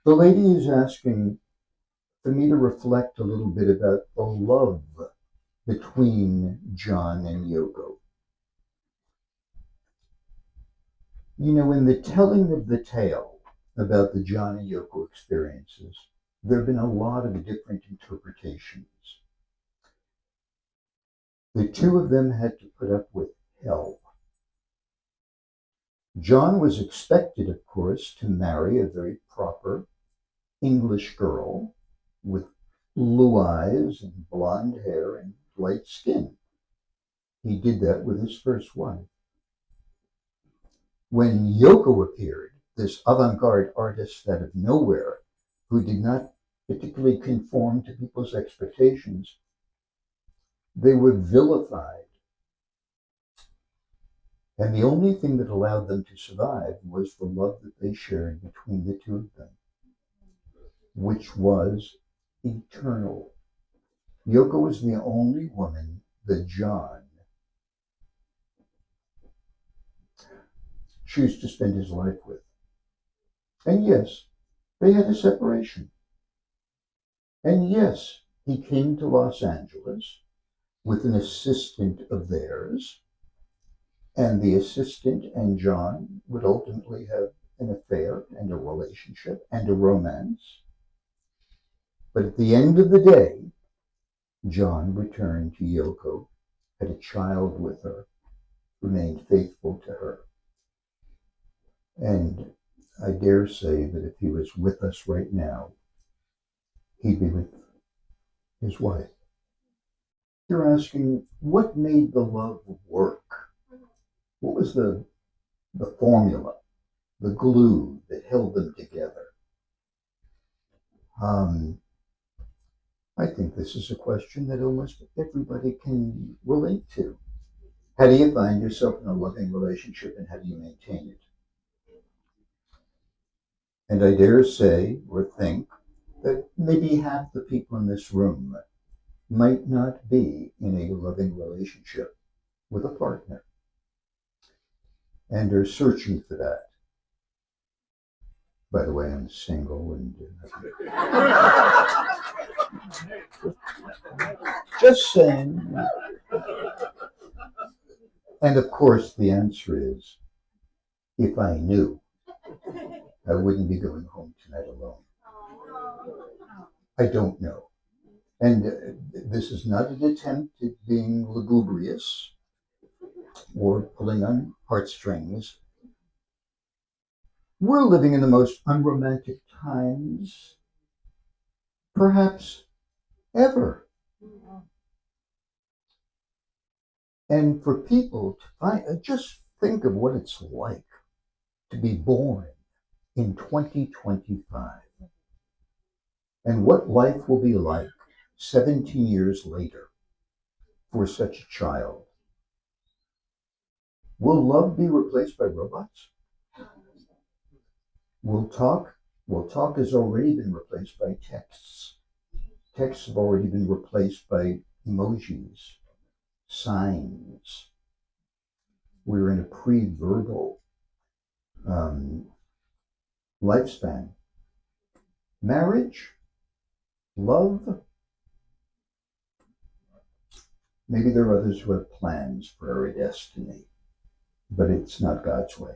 The lady is asking for me to reflect a little bit about the love between John and Yoko. In the telling of the tale about the John and Yoko experiences, there have been a lot of different interpretations. The two of them had to put up with hell. John was expected, of course, to marry a very proper English girl with blue eyes and blonde hair and light skin. He did that with his first wife. When Yoko appeared, this avant-garde artist out of nowhere, who did not particularly conform to people's expectations, they were vilified. And the only thing that allowed them to survive was the love that they shared between the two of them, which was eternal. Yoko was the only woman that John chose to spend his life with. And yes, they had a separation. And yes, he came to Los Angeles with an assistant of theirs, and the assistant and John would ultimately have an affair and a relationship and a romance. But at the end of the day, John returned to Yoko, had a child with her, remained faithful to her. And I dare say that if he was with us right now, he'd be with his wife. You're asking, what made the love work? What was the formula, the glue that held them together? I think this is a question that almost everybody can relate to. How do you find yourself in a loving relationship, and how do you maintain it? And I dare say or think that maybe half the people in this room might not be in a loving relationship with a partner and are searching for that. By the way, I'm single and just saying. And of course, the answer is, if I knew, I wouldn't be going home tonight alone. I don't know. And this is not an attempt at being lugubrious or pulling on heartstrings. We're living in the most unromantic times, perhaps ever. And for people to just think of what it's like to be born in 2025 and what life will be like 17 years later for such a child. Will love be replaced by robots? Will talk? Well, talk has already been replaced by texts. Texts have already been replaced by emojis, signs. We're in a pre-verbal lifespan. Marriage? Love? Maybe there are others who have plans for our destiny, but it's not God's way.